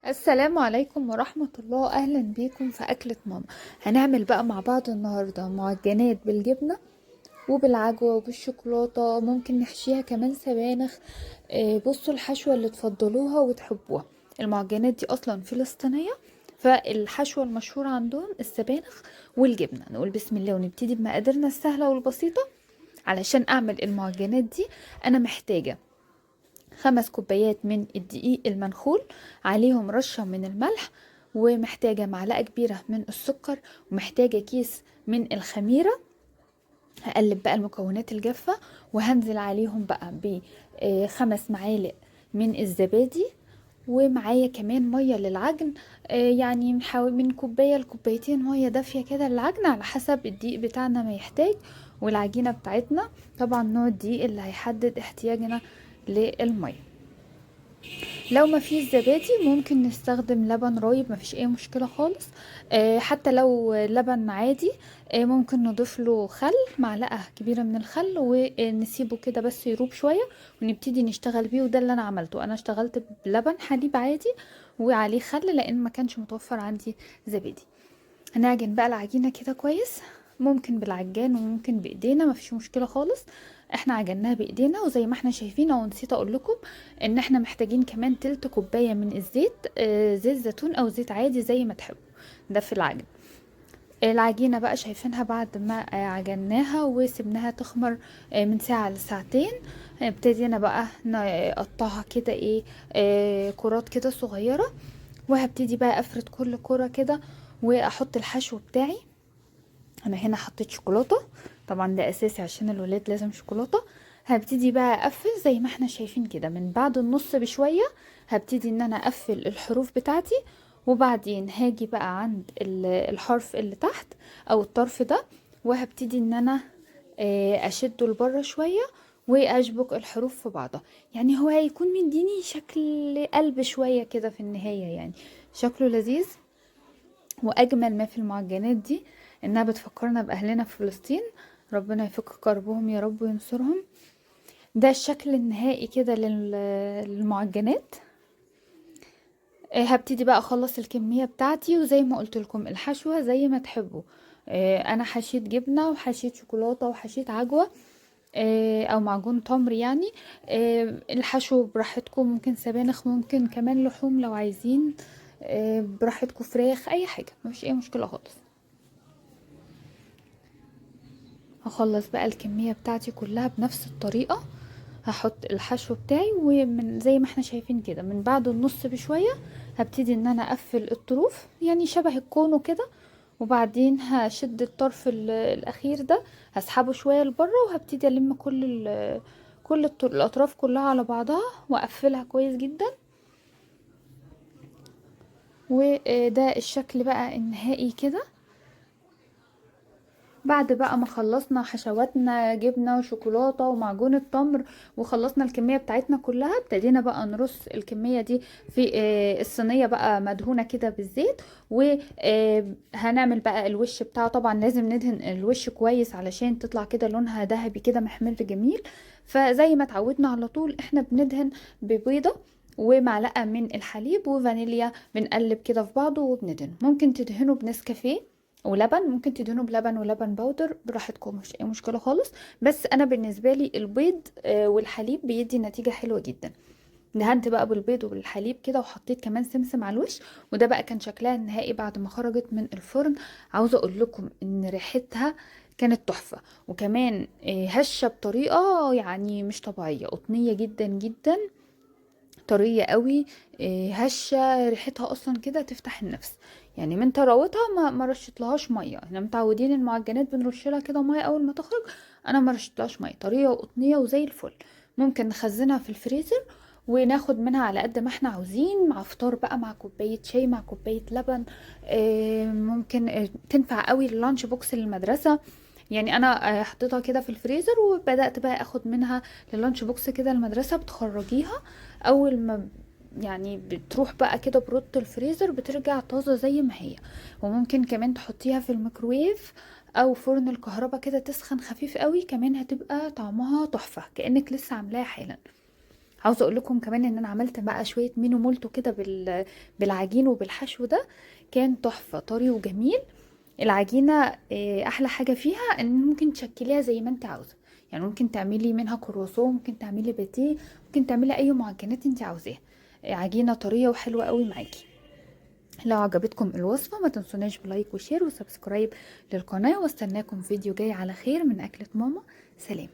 السلام عليكم ورحمة الله. أهلا بيكم في أكلة ماما. هنعمل بقى مع بعض النهاردة معجنات بالجبنة وبالعجوة وبالشوكولاتة، ممكن نحشيها كمان سبانخ. بصوا الحشوة اللي تفضلوها وتحبوها. المعجنات دي أصلا فلسطينية، فالحشوة المشهورة عندهم السبانخ والجبنة. نقول بسم الله ونبتدي بمقاديرنا السهلة والبسيطة. علشان أعمل المعجنات دي أنا محتاجة 5 كوبايات من الدقيق المنخول، عليهم رشة من الملح، ومحتاجة معلقة كبيرة من السكر، ومحتاجة كيس من الخميرة. هقلب بقى المكونات الجافة وهنزل عليهم بقى ب5 معالق من الزبادي، ومعايا كمان مية للعجن. يعني من كوباية لكوبايتين مية دافية كده للعجن على حسب الدقيق بتاعنا ما يحتاج والعجينة بتاعتنا. طبعا نوع الدقيق اللي هيحدد احتياجنا للمية. لو ما فيش زبادي ممكن نستخدم لبن رايب، ما فيش اي مشكلة خالص. حتى لو لبن عادي ممكن نضيف له خل، معلقة كبيرة من الخل، ونسيبه كده بس يروب شوية ونبتدي نشتغل بيه. وده اللي انا عملته، انا اشتغلت بلبن حليب عادي وعليه خل لان ما كانش متوفر عندي زبادي. هنعجن بقى العجينة كده كويس، ممكن بالعجان وممكن بايدينا، مفيش مشكلة خالص. احنا عجناها بايدينا وزي ما احنا شايفين. او نسيت اقول لكم ان احنا محتاجين كمان تلت كوباية من الزيت، زيت زيتون او زيت عادي زي ما تحبوا، ده في العجن. العجينة بقى شايفينها بعد ما عجناها وسبناها تخمر من ساعة لساعتين. ابتدينا بقى نقطعها كده ايه، كرات كده صغيرة. وهبتدي بقى افرد كل كرة كده واحط الحشو بتاعي. انا هنا حطيت شوكولاته، طبعا ده اساسي عشان الولاد لازم شوكولاته. هبتدي بقى اقفل زي ما احنا شايفين كده من بعد النص بشويه. هبتدي ان انا اقفل الحروف بتاعتي، وبعدين هاجي بقى عند الحرف اللي تحت او الطرف ده، وهبتدي ان انا اشده لبره شويه واشبك الحروف في بعضها. يعني هو هيكون مديني شكل قلب شويه كده في النهايه، يعني شكله لذيذ. واجمل ما في المعجنات دي انها بتفكرنا باهلنا في فلسطين، ربنا يفك كربهم يا رب وينصرهم. ده الشكل النهائي كده للمعجنات. هبتدي بقى اخلص الكمية بتاعتي، وزي ما قلت لكم الحشوة زي ما تحبوا. انا حشيت جبنة وحشيت شوكولاتة وحشيت عجوة، او معجون تمر يعني. الحشو براحتكم، ممكن سبانخ، ممكن كمان لحوم لو عايزين، براحتكم، فراخ، اي حاجة، مفيش اي مشكلة خالص. هخلص بقى الكمية بتاعتي كلها بنفس الطريقة. هحط الحشو بتاعي ومن زي ما احنا شايفين كده من بعد النص بشوية هبتدي ان انا اقفل الطروف يعني شبه الكونو كده. وبعدين هشد الطرف الاخير ده، هسحبه شوية لبره، وهبتدي الم الاطراف كلها على بعضها واقفلها كويس جدا. وده الشكل بقى النهائي كده. بعد بقى ما خلصنا حشواتنا جبنة وشوكولاتة ومعجون التمر وخلصنا الكمية بتاعتنا كلها، ابتدينا بقى نرص الكمية دي في الصينية بقى مدهونة كده بالزيت. وهنعمل بقى الوش بتاعه. طبعا لازم ندهن الوش كويس علشان تطلع كده لونها ذهبي كده محمر جميل. فزي ما اتعودنا على طول احنا بندهن ببيضة ومعلقة من الحليب وفانيليا، بنقلب كده في بعضه وبندهن. ممكن تدهنه بنسكافيه ولبن، ممكن تدهنوا بلبن ولبن بودر براحتكم، مش اي مشكله خالص. بس انا بالنسبه لي البيض والحليب بيدي نتيجه حلوه جدا. دهنت بقى بالبيض وبالحليب كده، وحطيت كمان سمسم على الوش. وده بقى كان شكلها النهائي بعد ما خرجت من الفرن. عاوزه اقول لكم ان ريحتها كانت تحفه، وكمان هشه بطريقه يعني مش طبيعيه، قطنيه جدا جدا، طريه قوي، هشه، ريحتها اصلا كده تفتح النفس. يعني من طراوتها ما رشتلهاش ميه. احنا متعودين المعجنات بنرش لها كده ميه اول ما تخرج، انا ما رشتلهاش ميه، طريه وقطنيه وزي الفل. ممكن نخزنها في الفريزر وناخد منها على قد ما احنا عاوزين، مع فطار بقى، مع كوبايه شاي، مع كوبايه لبن. ممكن تنفع قوي للانش بوكس للمدرسه. يعني انا حطيتها كده في الفريزر وبدات بقى اخد منها للانش بوكس كده المدرسه. بتخرجيها اول ما يعني بتروح بقى كده برد الفريزر بترجع طازة زي ما هي. وممكن كمان تحطيها في الميكروويف او فرن الكهرباء كده تسخن خفيف قوي، كمان هتبقى طعمها تحفة كأنك لسه عاملاها حالا. عاوزه اقول لكم كمان ان انا عملت بقى شويه مينو مولتو كده بالعجين وبالحشو ده، كان تحفه طري وجميل. العجينه احلى حاجه فيها ان ممكن تشكليها زي ما انت عاوزه، يعني ممكن تعملي منها كرواسون، ممكن تعملي باتيه، ممكن تعملي اي معجنات انت عاوزاها. عجينه طريه وحلوه قوي معاكي. لو عجبتكم الوصفه ما تنسوناش بلايك وشير وسبسكرايب للقناه، واستناكم فيديو جاي على خير من اكلة ماما. سلام.